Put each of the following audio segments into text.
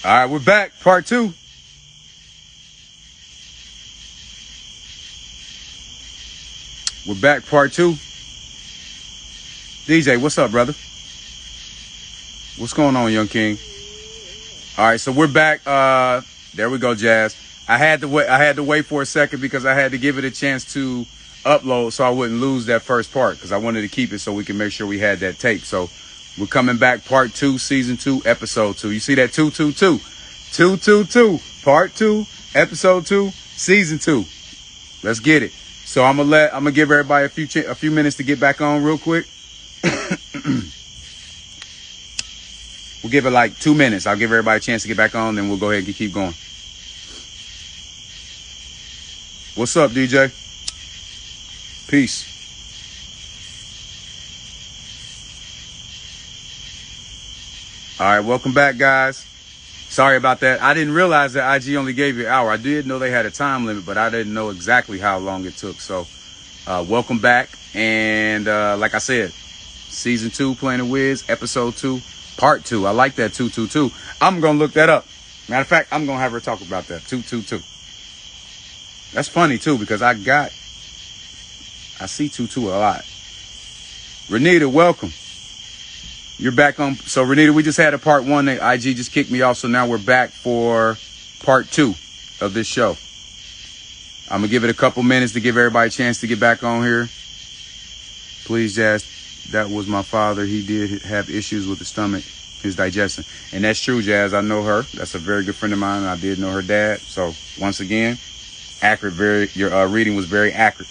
All right, we're back. Part 2. We're back. Part 2. DJ, what's up, brother? What's going on, young king? All right, so we're back. There we go, Jazz. I had to wait for a second because I had to give it a chance to upload so I wouldn't lose that first part because I wanted to keep it so we can make sure we had that tape. So we're coming back, part 2, season 2, episode 2. You see that 222? 222, part 2, episode 2, season 2. Let's get it. So I'm gonna give everybody a few minutes to get back on real quick. We'll give it like 2 minutes. I'll give everybody a chance to get back on, then we'll go ahead and keep going. What's up, DJ? Peace. All right, welcome back, guys. Sorry about that. I didn't realize that IG only gave you an hour. I did know they had a time limit, but I didn't know exactly how long it took. So welcome back. And like I said, season 2, Playing the Wiz, episode 2, part 2. I like that 222. I'm going to look that up. Matter of fact, I'm going to have her talk about that, 222. That's funny, too, because I see 22 a lot. Renita, welcome. You're back on. So, Renita, we just had a part 1 that IG just kicked me off. So now we're back for part 2 of this show. I'm going to give it a couple minutes to give everybody a chance to get back on here. Please, Jazz, that was my father. He did have issues with the stomach, his digestion. And that's true, Jazz. I know her. That's a very good friend of mine. I did know her dad. So, once again, accurate. Your reading was very accurate.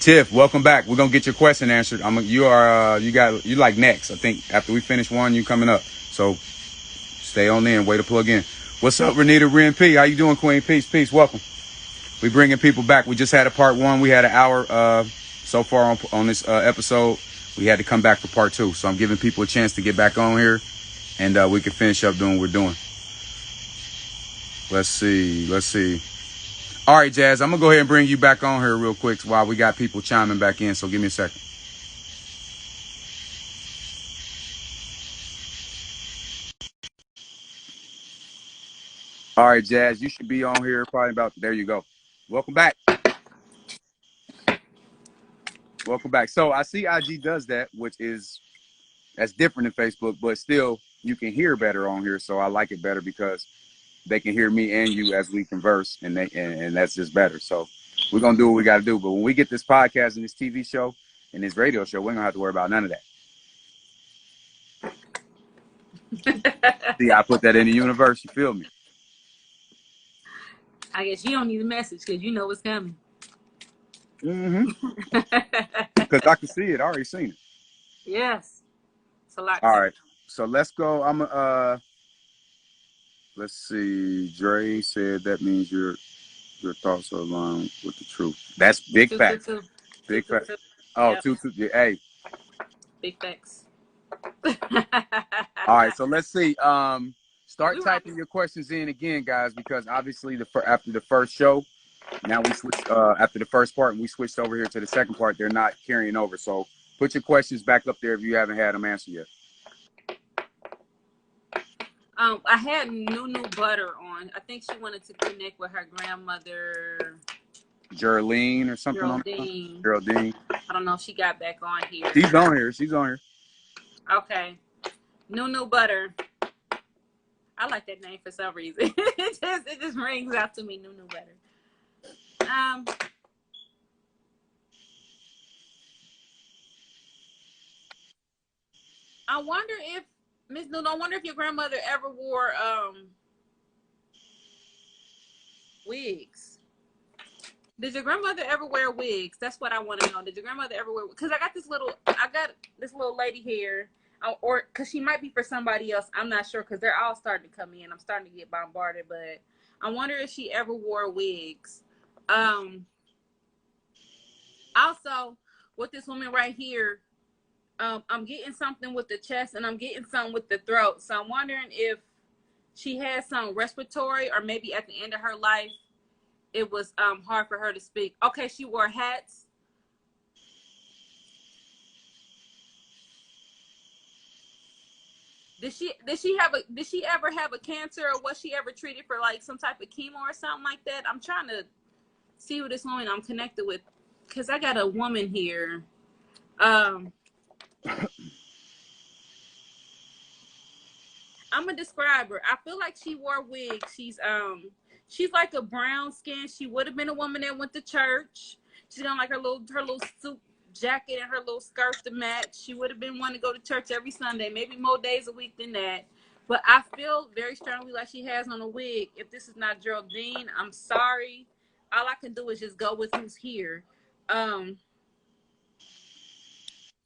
Tiff, welcome back. We're gonna get your question answered. You like next. I think after we finish one, you coming up. So stay on in. Way to plug in. What's up, Renita Ren P? How you doing, Queen? Peace. Welcome. We bringing people back. We just had a part 1. We had an hour so far on this episode. We had to come back for part 2. So I'm giving people a chance to get back on here, and we can finish up doing what we're doing. Let's see. All right, Jazz, I'm going to go ahead and bring you back on here real quick while we got people chiming back in, so give me a second. All right, Jazz, you should be on here probably about, there you go. Welcome back. So I see IG does that, that's different than Facebook, but still you can hear better on here, so I like it better because they can hear me and you as we converse, and that's just better. So we're going to do what we got to do, but when we get this podcast and this TV show and this radio show, we're going to have to worry about none of that. See, I put that in the universe. You feel me? I guess you don't need a message because you know what's coming. Because I can see it. I already seen it. Yes. It's a lot. All right. So let's go. Let's see. Dre said that means your thoughts are aligned with the truth. That's big facts. Big facts. Oh, yep. 222. Hey. Big facts. All right. So let's see. Start typing your questions in again, guys, because obviously after the first show, now we switched after the first part, and we switched over here to the second part. They're not carrying over. So put your questions back up there if you haven't had them answered yet. I had Nunu Butter on. I think she wanted to connect with her grandmother. Geraldine or something. Geraldine. I don't know if she got back on here. She's on here. Okay. Nunu Butter. I like that name for some reason. it just rings out to me, Nunu Butter. I wonder if Miss Nunu, I wonder if your grandmother ever wore wigs. Did your grandmother ever wear wigs? That's what I want to know. Did your grandmother ever wear? Because I got this little lady here, or because she might be for somebody else. I'm not sure because they're all starting to come in. I'm starting to get bombarded, but I wonder if she ever wore wigs. Also, with this woman right here, I'm getting something with the chest and I'm getting something with the throat. So I'm wondering if she had some respiratory, or maybe at the end of her life, it was hard for her to speak. Okay, she wore hats. Did she ever have a cancer, or was she ever treated for like some type of chemo or something like that? I'm trying to see who this woman I'm connected with, because I got a woman here. I'm gonna describe her. I feel like she wore wigs. She's like a brown skin. She would have been a woman that went to church. She's got like her little suit jacket and her little skirt to match. She would have been one to go to church every Sunday, maybe more days a week than that. But I feel very strongly like she has on a wig. If this is not Geraldine, I'm sorry. All I can do is just go with who's here.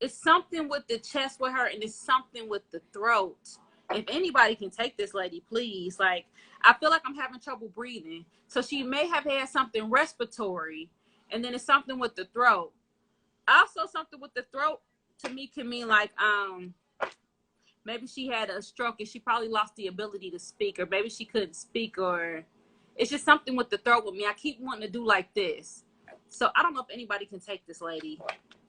It's something with the chest with her, and it's something with the throat. If anybody can take this lady, please. Like, I feel like I'm having trouble breathing. So she may have had something respiratory, and then it's something with the throat. Also, something with the throat to me can mean like maybe she had a stroke and she probably lost the ability to speak, or maybe she couldn't speak, or it's just something with the throat with me. I keep wanting to do like this. So I don't know if anybody can take this lady,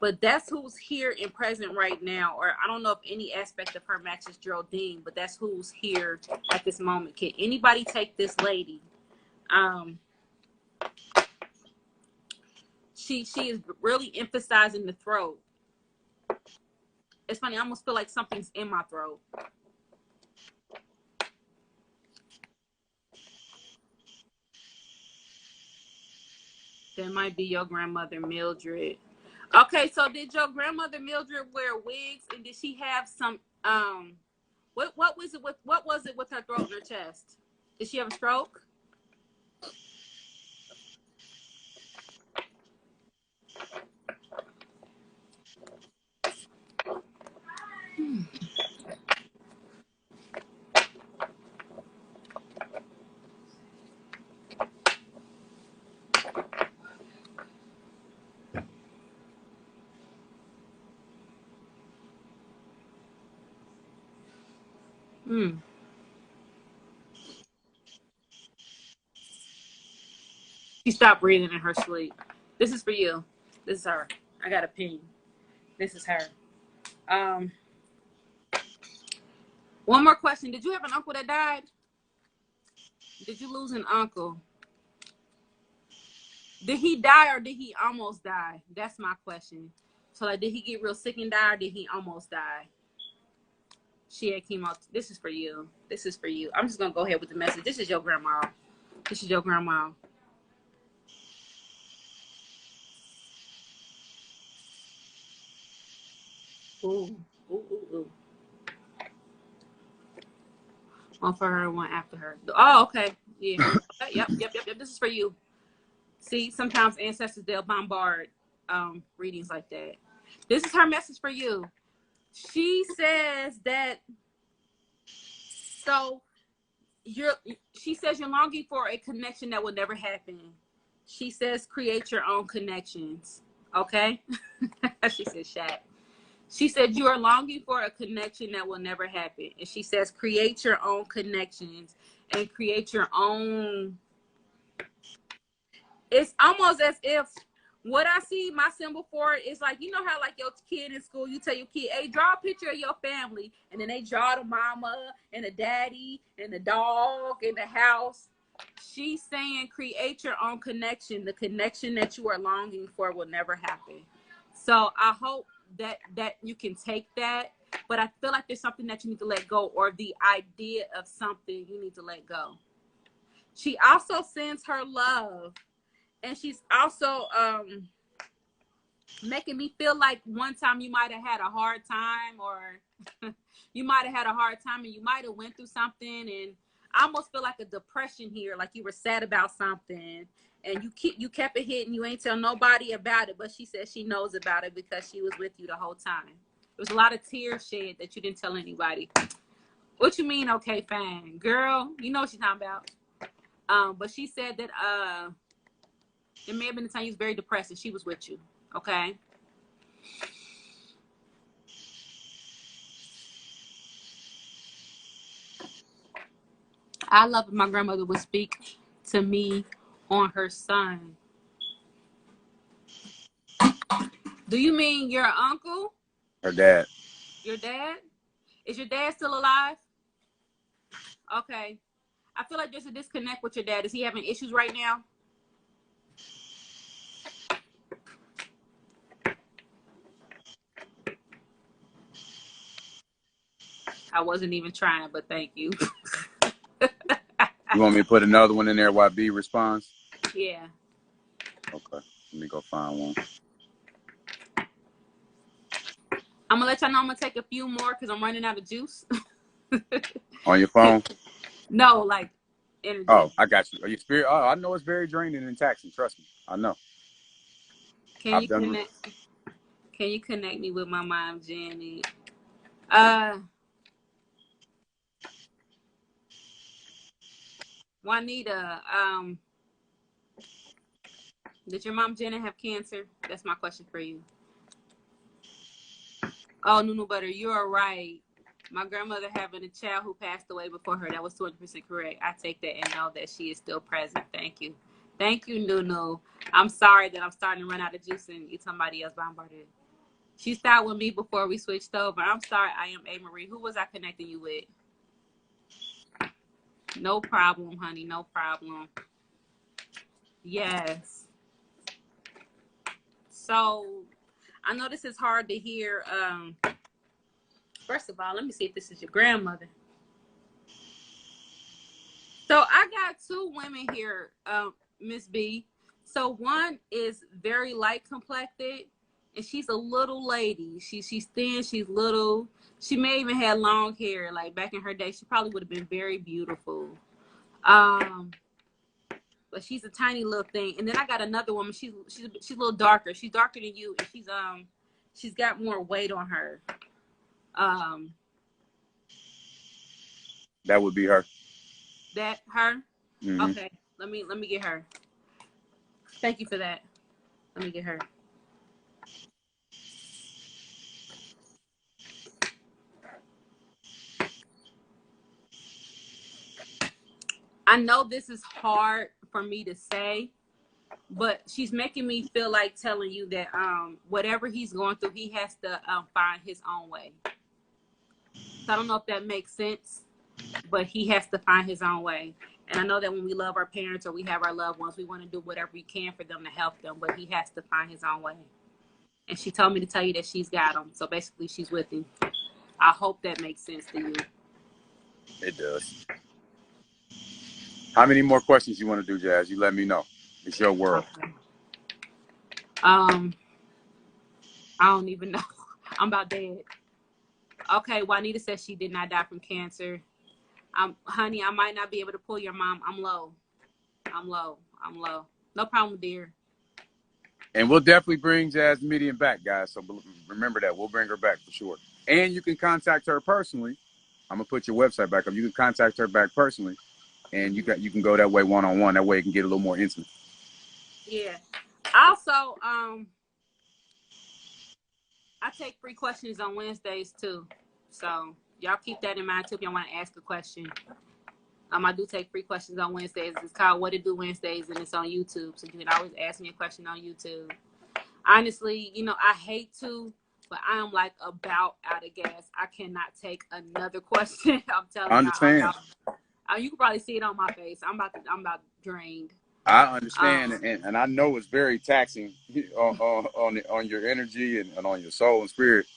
but that's who's here and present right now. Or I don't know if any aspect of her matches Geraldine, but that's who's here at this moment. Can anybody take this lady? She is really emphasizing the throat. It's funny, I almost feel like something's in my throat. That might be your grandmother, Mildred. Okay, so did your grandmother Mildred wear wigs, and did she have some what was it with her throat and her chest? Did she have a stroke? She stopped breathing in her sleep. This is for you. This is her. I got a ping. This is her. One more question. Did you have an uncle that died? Did you lose an uncle? Did he die or did he almost die? That's my question. So, like, did he get real sick and die, or did he almost die? She had chemo. This is for you. This is for you. I'm just going to go ahead with the message. This is your grandma. This is your grandma. Ooh, ooh, ooh, ooh. One for her, one after her. Oh, okay. Yeah. Yep. This is for you. See, sometimes ancestors, they'll bombard readings like that. This is her message for you. She says that, so she says you're longing for a connection that will never happen. She says create your own connections. Okay? She said Shaq. She said you are longing for a connection that will never happen. And she says create your own connections and create your own. It's almost as if what I see my symbol for it is like, you know how like your kid in school, you tell your kid, hey, draw a picture of your family. And then they draw the mama and the daddy and the dog and the house. She's saying create your own connection. The connection that you are longing for will never happen. So I hope that you can take that. But I feel like there's something that you need to let go, or the idea of something you need to let go. She also sends her love. And she's also making me feel like one time you might have had a hard time, or you might have had a hard time and you might have went through something. And I almost feel like a depression here, like you were sad about something and you kept it hidden. You ain't tell nobody about it, but she says she knows about it because she was with you the whole time. There was a lot of tears shed that you didn't tell anybody. What you mean, okay, fine. Girl, you know what she's talking about. But she said that it may have been the time you was very depressed and she was with you. Okay. I love if my grandmother would speak to me on her son. Do you mean your uncle? Her dad. Your dad? Is your dad still alive? Okay. I feel like there's a disconnect with your dad. Is he having issues right now? I wasn't even trying, but thank you. You want me to put another one in there while B responds? Yeah. Okay. Let me go find one. I'm gonna let y'all know I'm gonna take a few more because I'm running out of juice. On your phone? No, like energy. Oh, I got you. Are you spirit? Oh, I know it's very draining and taxing. Trust me. I know. Can you connect me with my mom, Jenny? Juanita, did your mom Jenna have cancer? That's my question for you. Oh, Nunu Butter, you are right. My grandmother having a child who passed away before her. That was 200% correct. I take that and know that she is still present. Thank you. Thank you, Nunu. I'm sorry that I'm starting to run out of juice and eat somebody else bombarded. She started with me before we switched over. I'm sorry. I am A. Marie. Who was I connecting you with? No problem, honey. No problem. Yes. So I know this is hard to hear. First of all, let me see if this is your grandmother. So I got two women here, Miss B. So one is very light complected, and she's a little lady. She's thin, she's little. She may even have long hair. Like back in her day, she probably would have been very beautiful. But she's a tiny little thing. And then I got another woman. She's a little darker. She's darker than you, and she's got more weight on her. That would be her. That her? Mm-hmm. Okay. Let me get her. Thank you for that. Let me get her. I know this is hard for me to say, but she's making me feel like telling you that whatever he's going through, he has to find his own way. So I don't know if that makes sense, but he has to find his own way. And I know that when we love our parents or we have our loved ones, we want to do whatever we can for them to help them, but he has to find his own way. And she told me to tell you that she's got him. So basically, she's with him. I hope that makes sense to you. It does. How many more questions you want to do, Jazz? You let me know. It's your world. Okay. I don't even know. I'm about dead. Okay, Juanita says she did not die from cancer. Honey, I might not be able to pull your mom. I'm low. No problem, dear. And we'll definitely bring Jazz Medium back, guys. So remember that. We'll bring her back for sure. And you can contact her personally. I'm going to put your website back up. You can contact her back personally. And you can go that way one-on-one. That way it can get a little more intimate. Yeah. Also, I take free questions on Wednesdays too. So y'all keep that in mind too if y'all want to ask a question. I do take free questions on Wednesdays. It's called What It Do Wednesdays, and it's on YouTube. So you can always ask me a question on YouTube. Honestly, I hate to, but I am like about out of gas. I cannot take another question. I'm telling you. I understand. You can probably see it on my face. I'm about drained. I understand, and I know it's very taxing on your energy and on your soul and spirit.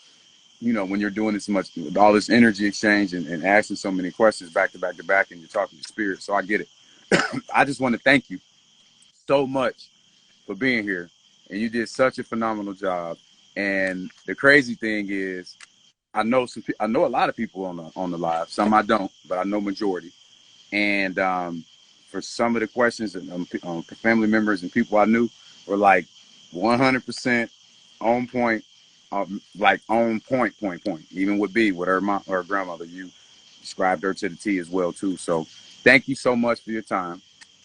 When you're doing this much, all this energy exchange and asking so many questions back to back to back, and you're talking to spirit. So I get it. I just want to thank you so much for being here, and you did such a phenomenal job. And the crazy thing is, I know a lot of people on the live. Some I don't, but I know majority. And for some of the questions, family members and people I knew were like 100% on point, like on point. Even with B, with her mom, her grandmother, you described her to the T as well too. So thank you so much for your time.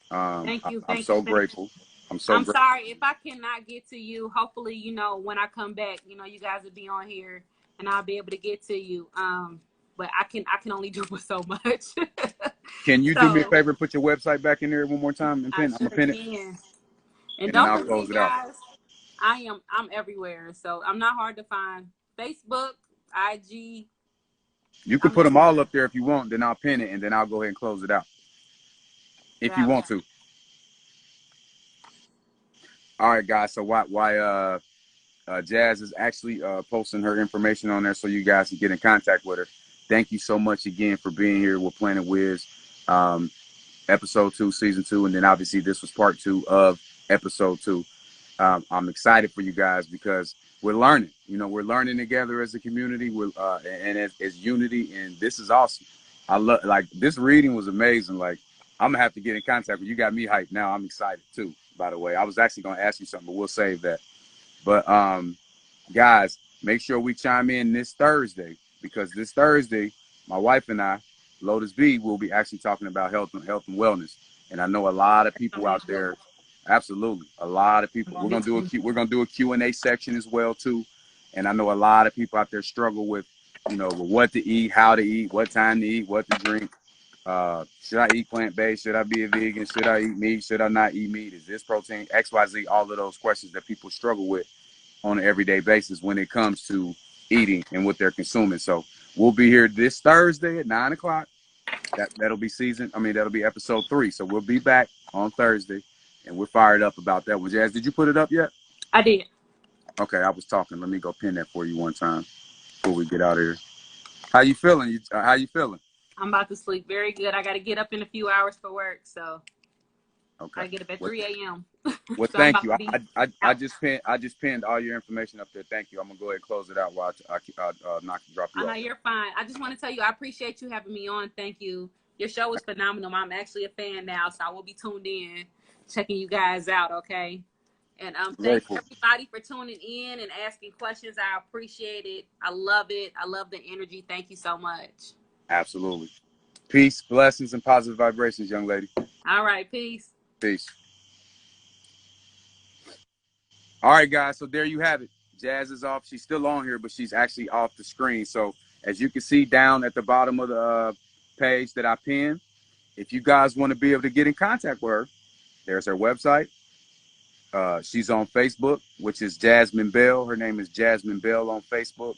Thank you. I'm so grateful. I'm sorry if I cannot get to you. Hopefully, when I come back, you guys will be on here and I'll be able to get to you. But I can only do so much. Can you do me a favor and put your website back in there one more time and pin? I'm gonna pin it. And don't forget, guys, I'm everywhere. So I'm not hard to find. Facebook, IG, You can put them all up there if you want. Then I'll pin it, and then I'll go ahead and close it out if you want to. All right, guys. So why Jazz is actually posting her information on there so you guys can get in contact with her. Thank you so much again for being here with Planet Wiz, episode 2, season 2, and then obviously this was part 2 of episode 2. I'm excited for you guys because we're learning. You know, we're learning together as a community. We're and as unity, and this is awesome. I love this reading was amazing. Like I'm gonna have to get in contact with you. Got me hyped now. I'm excited too. By the way, I was actually gonna ask you something, but we'll save that. But guys, make sure we chime in this Thursday because this Thursday, my wife and I, Lotus B, will be actually talking about health and wellness. And I know a lot of people out there. Absolutely, a lot of people. We're gonna do a Q&A section as well too. And I know a lot of people out there struggle with, with what to eat, how to eat, what time to eat, what to drink. Should I eat plant-based? Should I be a vegan? Should I eat meat? Should I not eat meat? Is this protein? XYZ, all of those questions that people struggle with on an everyday basis when it comes to eating and what they're consuming. So we'll be here this Thursday at 9 o'clock. That'll be episode 3. So we'll be back on Thursday and we're fired up about that one. Jazz, did you put it up yet? I did. Okay, I was talking. Let me go pin that for you one time before we get out of here. How you feeling? How you feeling? I'm about to sleep very good. I got to get up in a few hours for work, so okay. I get up at 3 a.m. Well, so thank you. I just pinned all your information up there. Thank you. I'm gonna go ahead and close it out while I drop you off. No, you're fine. I just want to tell you I appreciate you having me on. Thank you. Your show is phenomenal. I'm actually a fan now, so I will be tuned in, checking you guys out. Okay. And thank everybody for tuning in and asking questions. I appreciate it. I love it. I love the energy. Thank you so much. Absolutely. Peace, blessings, and positive vibrations, young lady. All right. Peace. Peace. All right, guys. So there you have it. Jazz is off. She's still on here, but she's actually off the screen. So as you can see down at the bottom of the page that I pinned, if you guys want to be able to get in contact with her, there's her website. She's on Facebook, which is Jasmine Bell. Her name is Jasmine Bell on Facebook.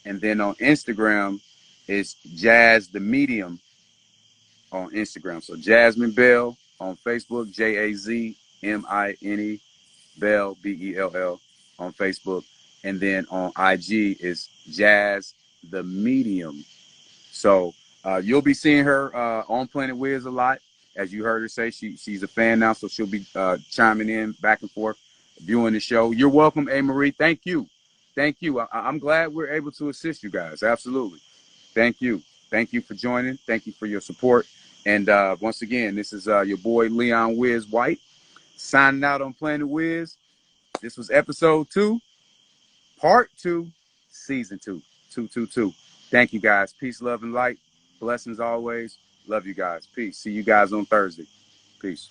And then on Instagram, it's Jazz the Medium on Instagram. So Jasmine Bell on Facebook, JAZMINE Bell, BELL on Facebook. And then on IG is Jazz the Medium. So you'll be seeing her on Planet Wiz a lot. As you heard her say, she's a fan now, so she'll be chiming in back and forth, viewing the show. You're welcome, A. Marie. Thank you. Thank you. I'm glad we're able to assist you guys. Absolutely. Thank you. Thank you for joining. Thank you for your support. And once again, this is your boy, Leon Wiz White, signing out on Planet Wiz. This was episode 2, part 2, season 2, 222. Thank you, guys. Peace, love, and light. Blessings always. Love you guys. Peace. See you guys on Thursday. Peace.